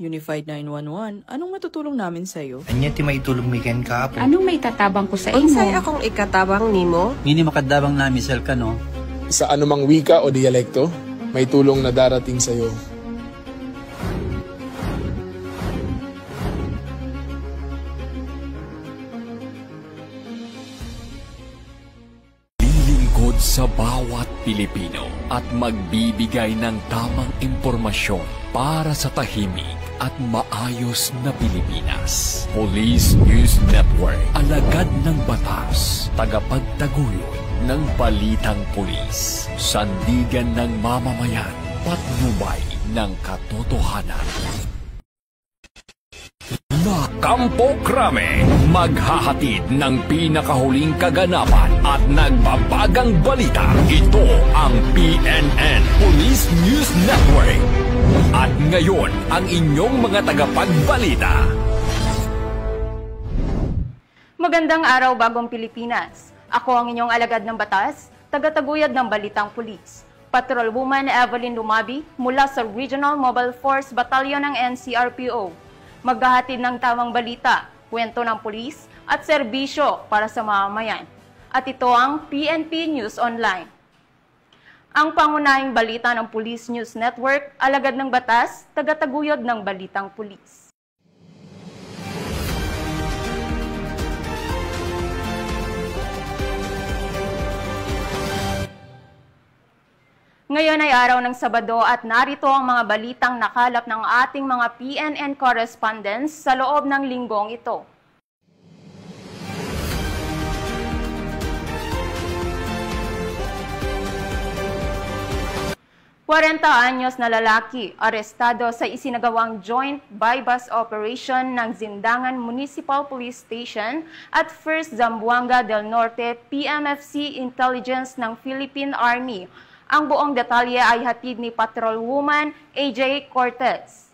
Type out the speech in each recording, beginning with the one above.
Unified 911, anong matutulong namin sa'yo? Anya ti may tulong miken ka po. Anong may tatabang ko sa imo? Unsay akong ikatabang nimo? Ngini makadabang na misal ka no? Sa anumang wika o dialekto, may tulong na darating sa iyo. Lilingkod sa bawat Pilipino at magbibigay ng tamang impormasyon para sa tahimik at maayos na Pilipinas. Police News Network, alagad ng batas, tagapagtaguyod ng balitang pulis, sandigan ng mamamayan, patnubay ng katotohanan. La Campo Crame, maghahatid ng pinakahuling kaganapan at nagbabagang balita. Ito ang PNN Police News Network. At ngayon, ang inyong mga tagapagbalita. Magandang araw, Bagong Pilipinas. Ako ang inyong alagad ng batas, tagataguyod ng Balitang Pulis. Patrolwoman Evelyn Lumabi mula sa Regional Mobile Force Battalion ng NCRPO. Maghahatid ng tamang balita, kwento ng pulis at serbisyo para sa mamamayan. At ito ang PNP News Online. Ang pangunahing balita ng Police News Network, alagad ng batas, tagataguyod ng Balitang Pulis. Ngayon ay araw ng Sabado at narito ang mga balitang nakalap ng ating mga PNN correspondents sa loob ng linggong ito. Anyos na lalaki arestado sa isinagawang joint bypass operation ng Zindangan Municipal Police Station at 1st Zamboanga del Norte PMFC Intelligence ng Philippine Army. Ang buong detalye ay hatid ni Patrolwoman AJ Cortez.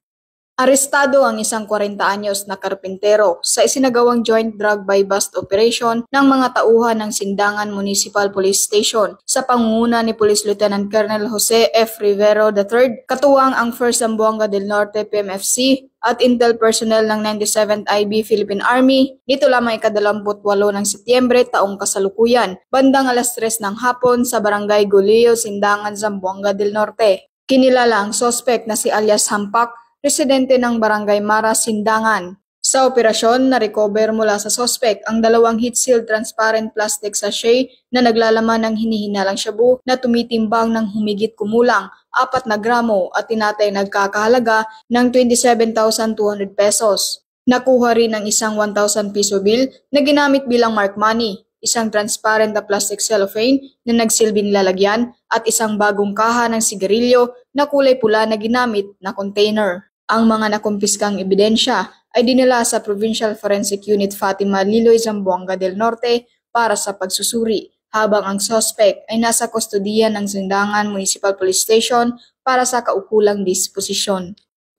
Arestado ang isang 40 anyos na karpintero sa isinagawang joint drug buy-bust operation ng mga tauhan ng Zindangan Municipal Police Station sa pangunguna ni Police Lieutenant Colonel Jose F. Rivero III, katuwang ang 1st Zamboanga del Norte PMFC at Intel personnel ng 97th IB Philippine Army dito lamang ika-28 ng Setyembre taong kasalukuyan, bandang alas 3 ng hapon sa Barangay Goleo, Zindangan, Zamboanga del Norte. Kinilala ang sospek na si alias Hampak, residente ng Barangay Mara, Zindangan. Sa operasyon, na-recover mula sa sospek ang 2 heat-sealed transparent plastic sachet na naglalaman ng hinihinalang shabu na tumitimbang ng humigit kumulang 4 na gramo at tinatay nagkakahalaga ng 27,200 pesos. Nakuha rin ang isang 1,000 piso bill na ginamit bilang mark money, isang transparent na plastic cellophane na nagsilbing lalagyan at isang bagong kaha ng sigarilyo na kulay pula na ginamit na container. Ang mga nakumpiskang ebidensya ay dinala sa Provincial Forensic Unit Fatima Liloy, Zamboanga del Norte para sa pagsusuri, habang ang suspect ay nasa kustodiya ng Zindangan Municipal Police Station para sa kaukulang disposisyon.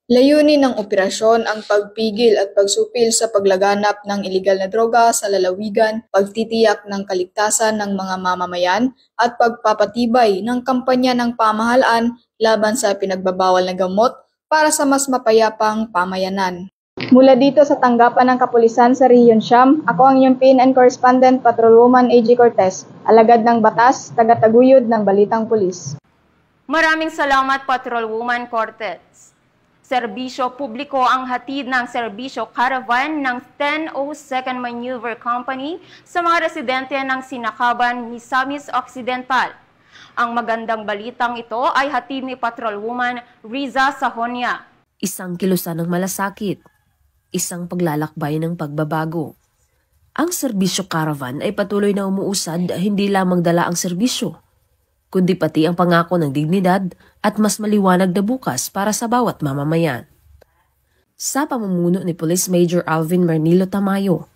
Layunin ng operasyon ang pagpigil at pagsupil sa paglaganap ng ilegal na droga sa lalawigan, pagtitiyak ng kaligtasan ng mga mamamayan at pagpapatibay ng kampanya ng pamahalaan laban sa pinagbabawal na gamot para sa mas mapayapang pamayanan. Mula dito sa tanggapan ng kapulisan sa Region Siam, ako ang iyong PNN correspondent Patrolwoman AJ Cortez, alagad ng batas, tagataguyod ng Balitang Pulis. Maraming salamat, Patrolwoman Cortez. Serbisyo publiko ang hatid ng serbisyo caravan ng 1002nd Maneuver Company sa mga residente ng Sinakaban, Misamis Occidental. Ang magandang balitang ito ay hatid ni Patrolwoman Riza Sahonia. Isang kilusan ng malasakit, isang paglalakbay ng pagbabago. Ang serbisyo caravan ay patuloy na umuusad, hindi lamang dala ang serbisyo, kundi pati ang pangako ng dignidad at mas maliwanag na bukas para sa bawat mamamayan. Sa pamumuno ni Police Major Alvin Marnilo Tamayo,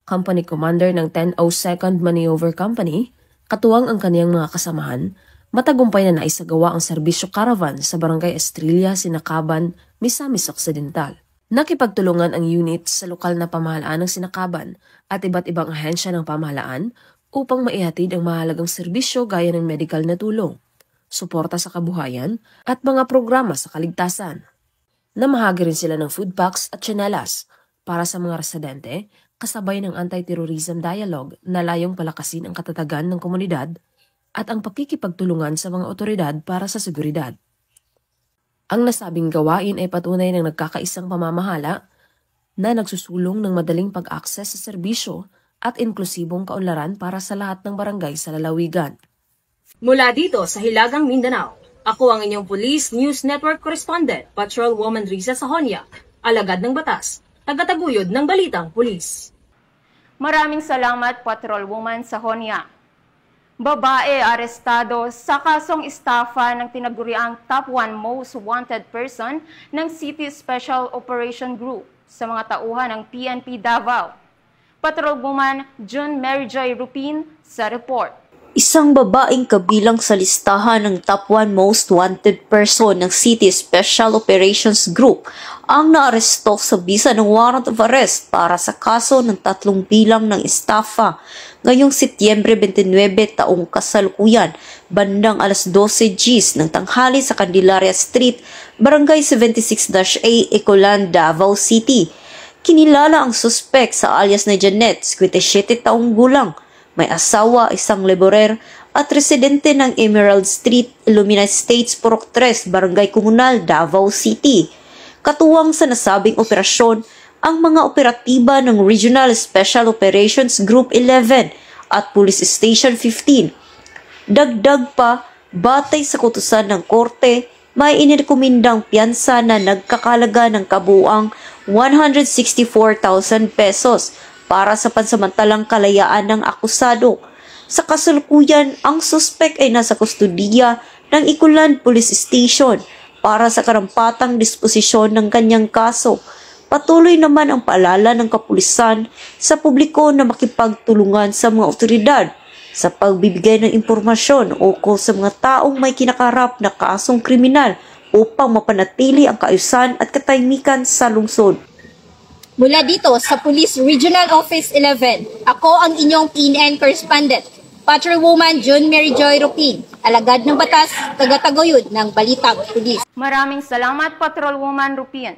Company Commander ng 1002nd Maneuver Company, katuwang ang kaniyang mga kasamahan, matagumpay na naisagawa ang serbisyo caravan sa Barangay Estrella, Sinakaban, Misamis Occidental. Nakipagtulungan ang unit sa lokal na pamahalaan ng Sinakaban at iba't ibang ahensya ng pamahalaan upang maihatid ang mahalagang serbisyo gaya ng medical na tulong, suporta sa kabuhayan at mga programa sa kaligtasan. Namahagi rin sila ng food packs at tsinelas para sa mga residente, kasabay ng anti-terrorism dialogue na layong palakasin ang katatagan ng komunidad at ang pakikipagtulungan sa mga otoridad para sa seguridad. Ang nasabing gawain ay patunay ng nagkakaisang pamamahala na nagsusulong ng madaling pag-akses sa serbisyo at inklusibong kaunlaran para sa lahat ng barangay sa lalawigan. Mula dito sa Hilagang Mindanao, ako ang inyong Police News Network Correspondent, Patrolwoman Riza Sahonia, alagad ng batas, tagataguyod ng Balitang Pulis. Maraming salamat, Patrolwoman Sahonia. Babae arestado sa kasong estafa ng tinaguriang top 1 most wanted person ng City Special Operation Group sa mga tauhan ng PNP Davao. Patrolwoman June Mary Joy Rupin sa report. Isang babaeng kabilang sa listahan ng top 1 most wanted person ng City Special Operations Group ang naaresto sa bisa ng warrant of arrest para sa kaso ng 3 bilang ng estafa ngayong Setyembre 29 taong kasalukuyan bandang alas 12 Gs ng tanghali sa Candelaria Street, Barangay 76-A, Ecolan, Davao City. Kinilala ang suspek sa alias na Janet, 57 taong gulang. May asawa, isang laborer at residente ng Emerald Street, Illumina Estates, Purok 3, Barangay Comunal, Davao City. Katuwang sa nasabing operasyon, ang mga operatiba ng Regional Special Operations Group 11 at Police Station 15. Dagdag pa, batay sa kutusan ng korte, may inirekomendang piyansa na nagkakalaga ng kabuuang 164,000 pesos para sa pansamantalang kalayaan ng akusado. Sa kasalukuyan, ang suspek ay nasa kustudiya ng Ikulan Police Station para sa karampatang disposisyon ng kanyang kaso. Patuloy naman ang paalala ng kapulisan sa publiko na makipagtulungan sa mga otoridad sa pagbibigay ng impormasyon ukol sa mga taong may kinakarap na kasong kriminal upang mapanatili ang kaayusan at katahimikan sa lungsod. Mula dito sa Police Regional Office 11, ako ang inyong PNN correspondent, Patrolwoman June Mary Joy Rupin, alagad ng batas, tagataguyod ng Balitang Pulis. Maraming salamat, Patrolwoman Rupin.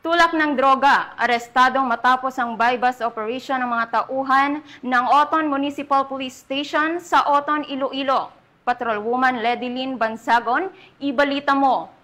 Tulak ng droga, arestadong matapos ang bypass operation ng mga tauhan ng Oton Municipal Police Station sa Oton, Iloilo. Patrolwoman Ledilyn Bansagon, ibalita mo.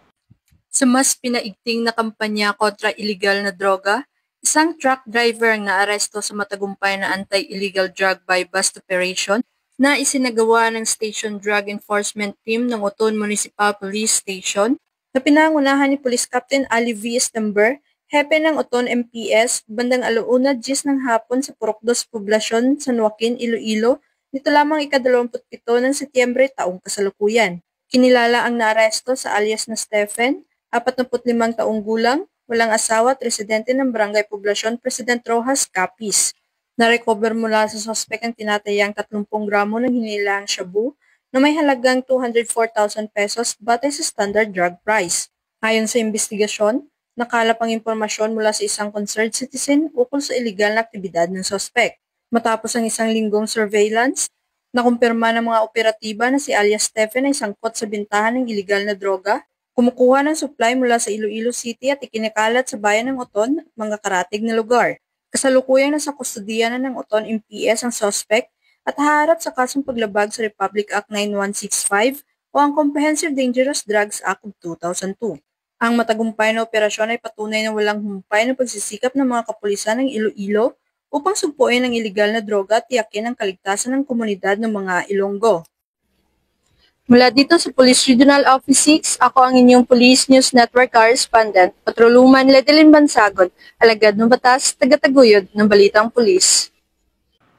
Sa mas pinaigting na kampanya kontra illegal na droga, isang truck driver ang naaresto sa matagumpay na anti-illegal drug buy-bust operation na isinagawa ng Station Drug Enforcement Team ng Oton Municipal Police Station na pinangunahan ni Police Captain Ali V. Estamber, hepe ng Oton MPS, bandang 1:10 ng hapon sa Purok 2 Poblasyon, San Joaquin, Iloilo, nito lamang ika-27 ng Setyembre taong kasalukuyan. Kinilala ang naaresto sa alias na Stephen, 45 taong gulang, walang asawa at residente ng Barangay Poblasyon, President Rojas, Capiz. Na-recover mula sa suspect ang tinatayang 30 gramo ng hinilaang shabu na may halagang 204,000 pesos batay sa standard drug price. Ayon sa investigasyon, nakalap ang impormasyon mula sa isang concerned citizen ukol sa illegal na aktibidad ng suspect. Matapos ang isang linggong surveillance, nakumpirma ng mga operatiba na si alias Stephen ay sangkot sa bintahan ng illegal na droga, kumukuha ng supply mula sa Iloilo City at ikinakalat sa bayan ng Oton at mga karatig na lugar. Kasalukuyang nasa kustudiya na ng Oton MPS ang suspect at haharap sa kasong paglabag sa Republic Act 9165 o ang Comprehensive Dangerous Drugs Act of 2002. Ang matagumpay na operasyon ay patunay na walang humpay na pagsisikap ng mga kapulisan ng Iloilo upang sugpuin ang iligal na droga at tiyakin ang kaligtasan ng komunidad ng mga Ilonggo. Mula dito sa Police Regional Office 6, ako ang inyong Police News Network Correspondent, Patrolwoman Ledilyn Bansagon, alagad ng batas, tagataguyod ng Balitang Pulis.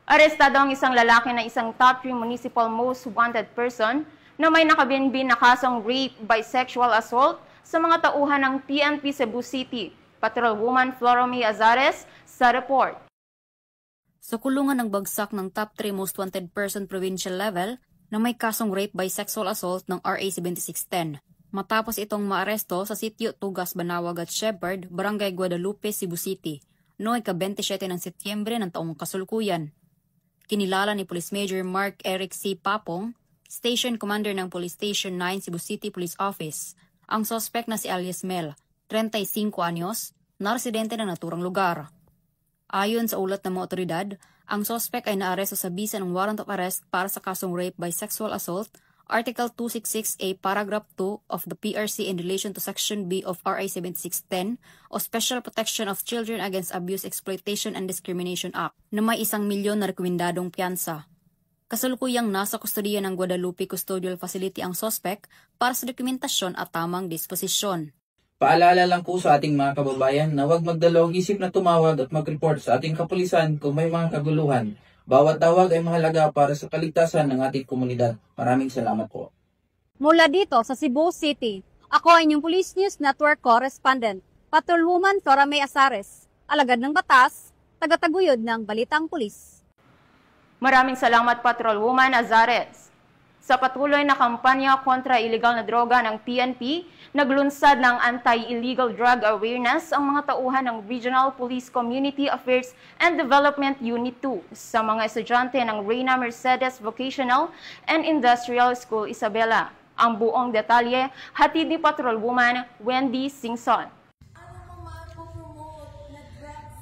Arestado ang isang lalaki na isang top 3 municipal most wanted person na may nakabinbin na kasong rape by sexual assault sa mga tauhan ng PNP Cebu City. Patrolwoman Florome Azares sa report. Sa kulungan ng bagsak ng top 3 most wanted person provincial level, na may kasong rape by sexual assault ng RA 7610. Matapos itong maaresto sa sitio Tugas, Banawag at Shepherd, Barangay Guadalupe, Cebu City, noong ika-27 ng Setyembre ng taong kasalukuyan. Kinilala ni Police Major Mark Eric C. Papong, Station Commander ng Police Station 9 Cebu City Police Office, ang suspect na si alias Mel, 35 anyos, na residente ng naturang lugar. Ayon sa ulat ng mga otoridad, ang sospek ay naaresto sa bisa ng warrant of arrest para sa kasong rape by sexual assault, Article 266A, Paragraph 2 of the PRC in relation to Section B of RA 7610 o Special Protection of Children Against Abuse, Exploitation and Discrimination Act na may 1 milyon na rekomendadong piyansa. Kasalukuyang nasa kustodiya ng Guadalupe Custodial Facility ang sospek para sa dokumentasyon at tamang disposisyon. Paalala lang po sa ating mga kababayan na huwag magdalawang isip na tumawag at mag-report sa ating kapulisan kung may mga kaguluhan. Bawat tawag ay mahalaga para sa kaligtasan ng ating komunidad. Maraming salamat po. Mula dito sa Cebu City, ako ang inyong Police News Network Correspondent, Patrolwoman Flora May Azares, alagad ng batas, tagataguyod ng Balitang Pulis. Maraming salamat Patrolwoman Azares. Sa patuloy na kampanya kontra illegal na droga ng PNP, naglunsad ng Anti-Illegal Drug Awareness ang mga tauhan ng Regional Police Community Affairs and Development Unit 2 sa mga estudyante ng Reyna Mercedes Vocational and Industrial School Isabela. Ang buong detalye, hatid ni Patrolwoman Wendy Singson.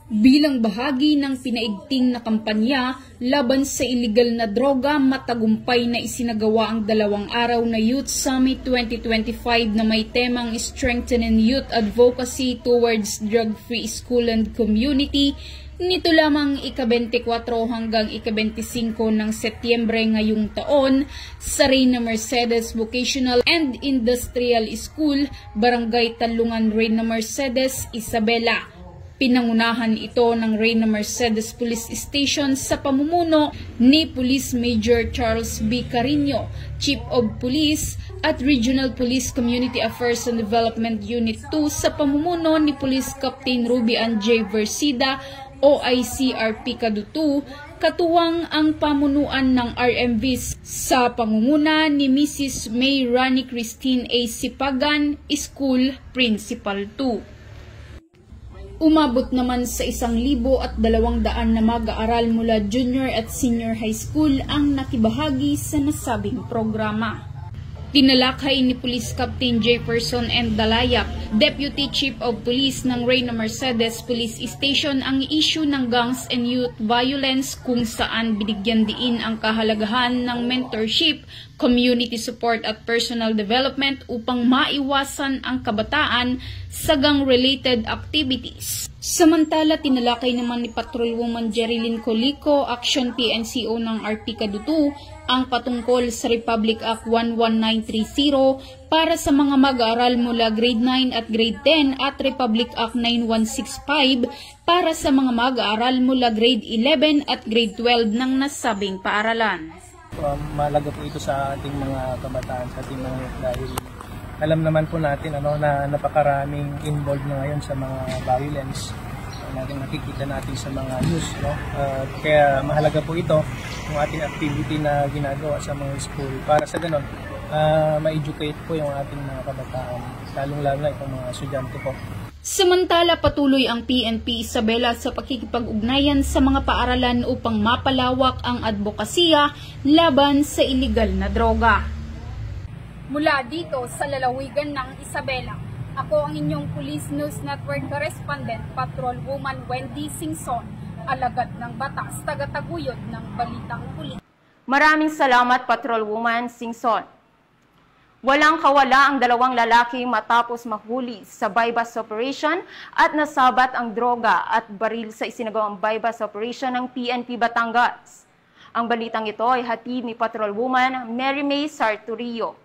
Bilang bahagi ng pinaigting na kampanya laban sa illegal na droga, matagumpay na isinagawa ang 2 araw na Youth Summit 2025 na may temang Strengthening Youth Advocacy Towards Drug-Free School and Community. Nito lamang ika-24 hanggang ika-25 ng Setyembre ngayong taon sa Reyna Mercedes Vocational and Industrial School, Barangay Talungan, Reyna Mercedes, Isabela. Pinangunahan ito ng Reyna Mercedes Police Station sa pamumuno ni Police Major Charles B. Carino, Chief of Police, at Regional Police Community Affairs and Development Unit 2 sa pamumuno ni Police Captain Ruby Ann J. Versida, OICRP Kadutu, katuwang ang pamunuan ng RMVs sa pangunguna ni Mrs. May Rani Christine A. Sipagan, School Principal 2. Umabot naman sa 1,200 na mag-aaral mula junior at senior high school ang nakibahagi sa nasabing programa. Tinalakay ni Police Captain Jefferson N. Dalayak, Deputy Chief of Police ng Reyna Mercedes Police Station, ang issue ng gangs and youth violence kung saan binigyan diin ang kahalagahan ng mentorship, community support at personal development upang maiwasan ang kabataan sa gang-related activities. Samantala, tinalakay naman ni Patrolwoman Jerilyn Colico, Action PNCO ng RP Kadutu, ang patungkol sa Republic Act 11930 para sa mga mag-aaral mula grade 9 at grade 10 at Republic Act 9165 para sa mga mag-aaral mula grade 11 at grade 12 ng nasabing paaralan. Mahalaga po ito sa ating mga kabataan, sa ating mga youth, dahil alam naman po natin na napakaraming involved na ngayon sa mga violence na nakikita natin sa mga news. Kaya mahalaga po ito yung ating activity na ginagawa sa mga school para sa ganon ma-educate po yung ating mga kabataan, lalong-lalo na itong mga estudyante po. Samantala, patuloy ang PNP Isabela sa pakikipag-ugnayan sa mga paaralan upang mapalawak ang advokasya laban sa iligal na droga. Mula dito sa lalawigan ng Isabela, ako ang inyong Police News Network Correspondent, Patrolwoman Wendy Singson, alagad ng batas, tagataguyod ng Balitang Pulis. Maraming salamat Patrolwoman Singson. Walang kawala ang 2 lalaki matapos mahuli sa bypass operation at nasabat ang droga at baril sa isinagawang bypass operation ng PNP Batangas. Ang balitang ito ay hatid ni Patrolwoman Mary May Sarturio.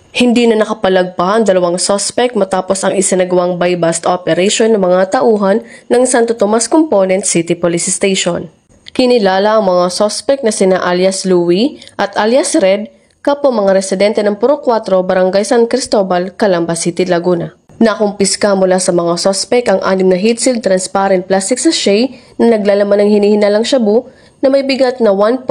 Hindi na nakapalagpa ang 2 suspect matapos ang isinagawang buy-bust operation ng mga tauhan ng Santo Tomas Component City Police Station. Kinilala ang mga suspect na sina alias Louie at alias Red, kapwa mga residente ng Puro 4, Barangay San Cristobal, Calamba City, Laguna. Nakumpiska mula sa mga suspect ang 6 na heat-sealed transparent plastic sachet na naglalaman ng hinihinalang shabu na may bigat na 1.4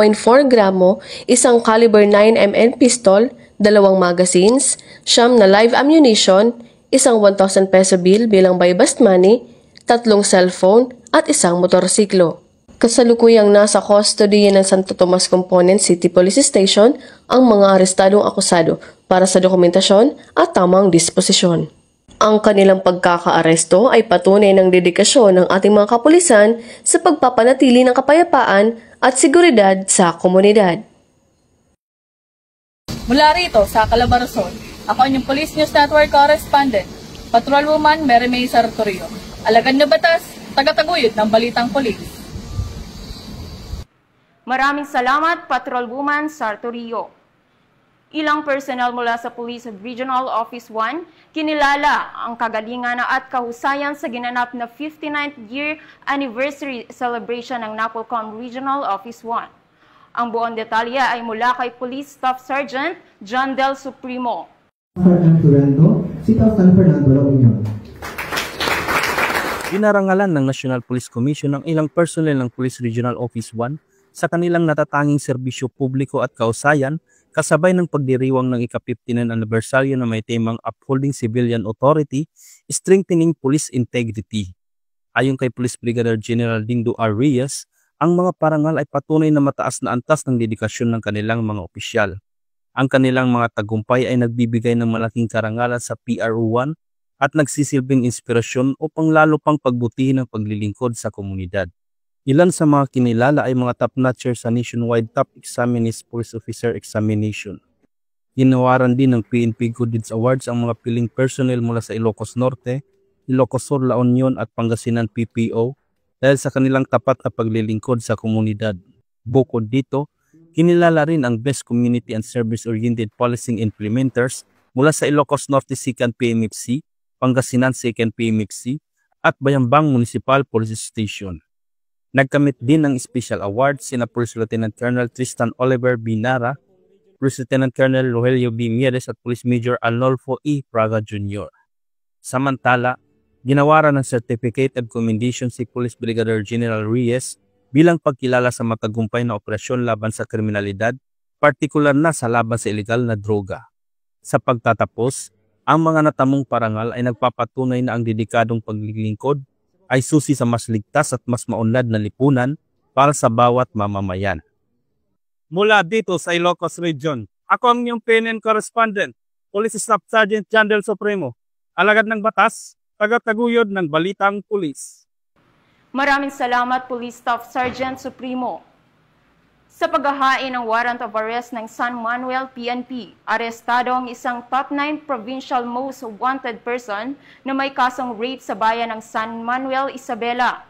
gramo, isang caliber 9mm pistol, 2 magazines, 9 na live ammunition, isang 1,000 peso bill bilang buy-bust money, 3 cellphone at isang motorsiklo. Kasalukuyang nasa custody ng Santo Tomas Component City Police Station ang mga arestadong akusado para sa dokumentasyon at tamang disposisyon. Ang kanilang pagkakaaresto ay patunay ng dedikasyon ng ating mga kapulisan sa pagpapanatili ng kapayapaan at seguridad sa komunidad. Mula rito sa Calabarzon, ako ang inyong Police News Network Correspondent, Patrolwoman Mary May Sartorio. Alagad na batas, tagataguyod ng Balitang Pulis. Maraming salamat, Patrolwoman Sartorio. Ilang personnel mula sa Police Regional Office 1 kinilala ang kagalingan at kahusayan sa ginanap na 59th year anniversary celebration ng NAPOLCOM Regional Office 1. Ang buong detalye ay mula kay Police Staff Sergeant John Del Supremo. Dinarangalan ng National Police Commission ang ilang personnel ng Police Regional Office 1 sa kanilang natatanging serbisyo publiko at kausayan kasabay ng pagdiriwang ng ika-59 anibersaryo na may temang Upholding Civilian Authority, Strengthening Police Integrity. Ayon kay Police Brigadier General Dindo R. Reyes, ang mga parangal ay patunay na mataas na antas ng dedikasyon ng kanilang mga opisyal. Ang kanilang mga tagumpay ay nagbibigay ng malaking karangalan sa PRO1 at nagsisilbing inspirasyon upang lalo pang pagbutihin ang paglilingkod sa komunidad. Ilan sa mga kinilala ay mga top-notcher sa nationwide top examinees police officer examination. Ginawaran din ng PNP Good Deeds Awards ang mga piling personnel mula sa Ilocos Norte, Ilocos Sur, La Union at Pangasinan PPO dahil sa kanilang tapat na paglilingkod sa komunidad. Bukod dito, kinilala rin ang Best Community and Service-Oriented Policing Implementers mula sa Ilocos Norte 2nd PMFC, Pangasinan 2nd PMFC at Bayambang Municipal Police Station. Nagkamit din ng special award sina Police Lieutenant Colonel Tristan Oliver Binara, Police Lieutenant Colonel Rogelio B. Mieres at Police Major Arnolfo E. Praga Jr. Samantala, ginawaran ng Certificate of Commendation si Police Brigadier General Reyes bilang pagkilala sa matagumpay na operasyon laban sa kriminalidad, partikular na sa laban sa ilegal na droga. Sa pagtatapos, ang mga natamong parangal ay nagpapatunay na ang dedikadong paglilingkod ay susi sa mas ligtas at mas maunlad na lipunan para sa bawat mamamayan. Mula dito sa Ilocos Region, ako ang inyong PNN Correspondent, Police Staff Sergeant John Del Supremo, alagad ng batas, tagataguyod ng Balitang Pulis. Maraming salamat, Police Staff Sergeant Supremo. Sa paghahain ng warrant of arrest ng San Manuel PNP, arestado ang isang top 9 provincial most wanted person na may kasong rape sa bayan ng San Manuel, Isabela.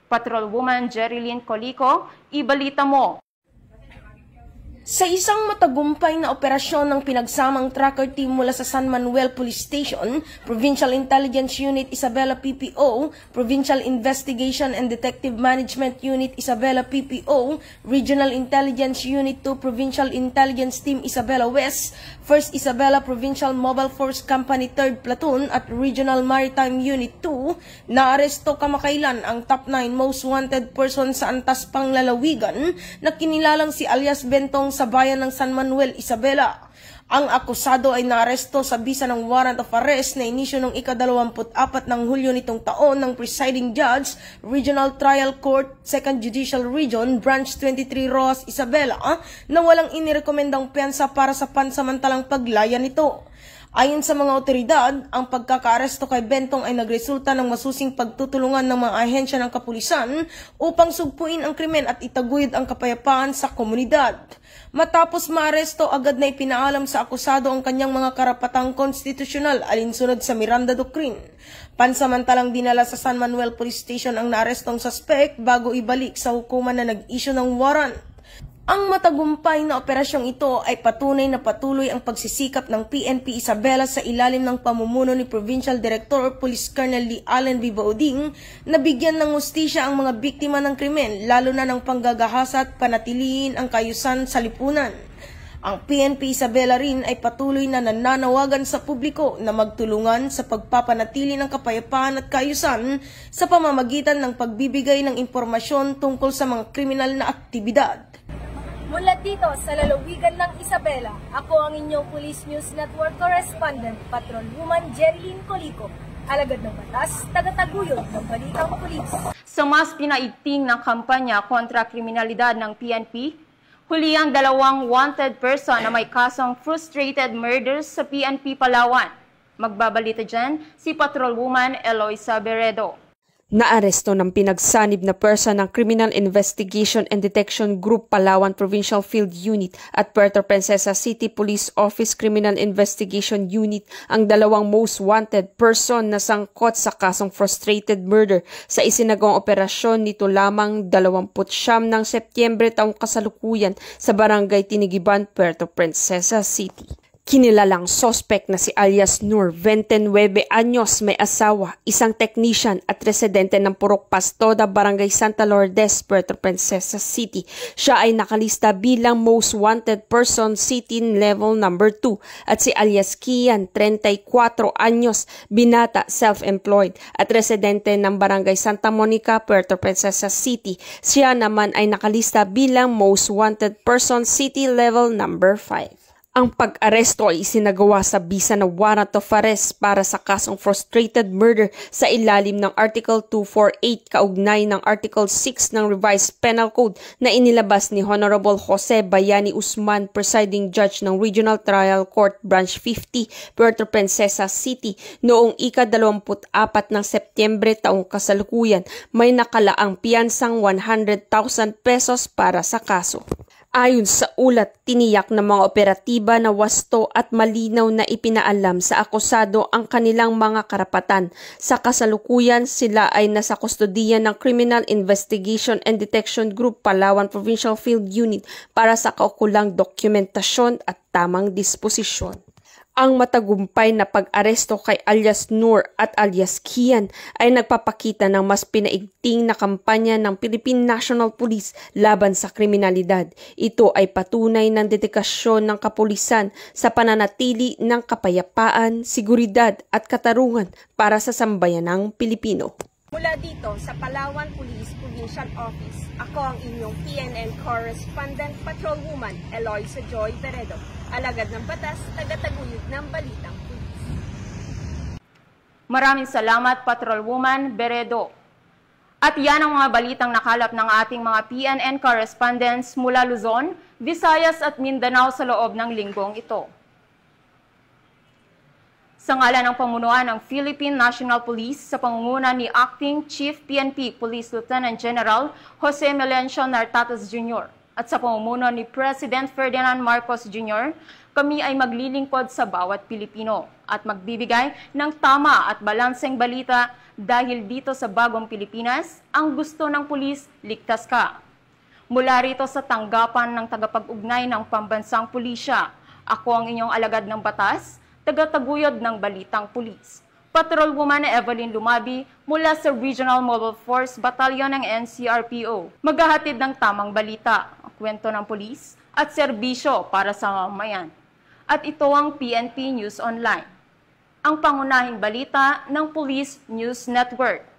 Patrolwoman Jerilyn Colico, ibalita mo. Sa isang matagumpay na operasyon ng pinagsamang tracker team mula sa San Manuel Police Station, Provincial Intelligence Unit Isabela PPO, Provincial Investigation and Detective Management Unit Isabela PPO, Regional Intelligence Unit 2 Provincial Intelligence Team Isabela West, 1st Isabela Provincial Mobile Force Company 3rd Platoon at Regional Maritime Unit 2, naaresto kamakailan ang top 9 most wanted person sa antas panglalawigan na kinilalang si alias Bentong sa bayan ng San Manuel, Isabela. Ang akusado ay naaresto sa bisa ng warrant of arrest na inisyo noong ika-24 ng Hulyo nitong taon ng Presiding Judge, Regional Trial Court, 2nd Judicial Region, Branch 23 Rojas, Isabela, na walang inirekomendang piyansa para sa pansamantalang paglaya nito. Ayon sa mga otoridad, ang pagkakaaresto kay Bentong ay nagresulta ng masusing pagtutulungan ng mga ahensya ng kapulisan upang sugpuin ang krimen at itaguyod ang kapayapaan sa komunidad. Matapos maaresto, agad na ipinaalam sa akusado ang kanyang mga karapatang konstitusyonal alinsunod sa Miranda Doctrine. Pansamantalang dinala sa San Manuel Police Station ang naarestong suspect bago ibalik sa hukuman na nag-issue ng warrant. Ang matagumpay na operasyong ito ay patunay na patuloy ang pagsisikap ng PNP Isabela sa ilalim ng pamumuno ni Provincial Director Police Colonel Lee Allen B. Bauding na bigyan ng hustisya ang mga biktima ng krimen, lalo na ng panggagahasa at panatilihin ang kaayusan sa lipunan. Ang PNP Isabela rin ay patuloy na nananawagan sa publiko na magtulungan sa pagpapanatili ng kapayapaan at kaayusan sa pamamagitan ng pagbibigay ng impormasyon tungkol sa mga kriminal na aktibidad. Mula dito sa lalawigan ng Isabela, ako ang inyong Police News Network Correspondent, Patrolwoman Jerilyn Colico, alagad ng batas, tagataguyod ng Balitang Pulis. Sa mas pinaigting ng kampanya kontra kriminalidad ng PNP, huli ang 2 wanted person na may kasong frustrated murders sa PNP Palawan. Magbabalita dyan si Patrolwoman Eloisa Beredo. Naaresto ng pinagsanib na person ng Criminal Investigation and Detection Group Palawan Provincial Field Unit at Puerto Princesa City Police Office Criminal Investigation Unit ang dalawang most wanted person na sangkot sa kasong frustrated murder sa isinagawang operasyon nito lamang 29 ng Setyembre taong kasalukuyan sa Barangay Tinigiban, Puerto Princesa City. Kinilalang sospek na si alias Nur, 29 anyos, may asawa, isang technician at residente ng Purok Pastoda, Barangay Santa Lourdes, Puerto Princesa City. Siya ay nakalista bilang most wanted person city level number 2 at si alias Kian, 34 anyos, binata, self-employed at residente ng Barangay Santa Monica, Puerto Princesa City. Siya naman ay nakalista bilang most wanted person city level number 5. Ang pag-aresto ay isinagawa sa bisa na warrant of arrest para sa kasong frustrated murder sa ilalim ng Article 248 kaugnay ng Article 6 ng Revised Penal Code na inilabas ni Honorable Jose Bayani Usman, Presiding Judge ng Regional Trial Court Branch 50, Puerto Princesa City noong ika-24 ng Setyembre taong kasalukuyan. May nakalaang piyansang 100,000 pesos para sa kaso. Ayon sa ulat, tiniyak ng mga operatiba na wasto at malinaw na ipinaalam sa akusado ang kanilang mga karapatan. Sa kasalukuyan, sila ay nasa kustodiya ng Criminal Investigation and Detection Group Palawan Provincial Field Unit para sa kaukulang dokumentasyon at tamang disposisyon. Ang matagumpay na pag-aresto kay alias Nur at alias Kian ay nagpapakita ng mas pinaigting na kampanya ng Philippine National Police laban sa kriminalidad. Ito ay patunay ng dedikasyon ng kapulisan sa pananatili ng kapayapaan, seguridad at katarungan para sa sambayanang Pilipino. Mula dito sa Palawan Police Provincial Office, ako ang inyong PNN Correspondent Patrolwoman Eloisa Joy Beredo, alagad ng batas, tagataguyod ng balitang pulis. Maraming salamat, Patrolwoman Beredo. At yan ang mga balitang nakalap ng ating mga PNN correspondents mula Luzon, Visayas at Mindanao sa loob ng linggong ito. Sa ngalan ng pamunuan ng Philippine National Police sa pangunguna ni Acting Chief PNP Police Lieutenant General Jose Melencio Nartates Jr. at sa pamumuno ni President Ferdinand Marcos Jr., kami ay maglilingkod sa bawat Pilipino at magbibigay ng tama at balanseng balita dahil dito sa bagong Pilipinas, ang gusto ng pulis, ligtas ka. Mula rito sa tanggapan ng tagapag-ugnay ng pambansang pulisya, ako ang inyong alagad ng batas, tagataguyod ng balitang pulis. Patrolwoman Evelyn Lumabi mula sa Regional Mobile Force Battalion ng NCRPO. Maghahatid ng tamang balita, kwento ng pulis at serbisyo para sa mamamayan. At ito ang PNP News Online, ang pangunahing balita ng Police News Network.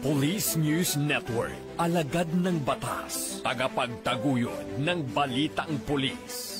Police News Network, alagad ng batas, tagapagtaguyod ng balitang pulis.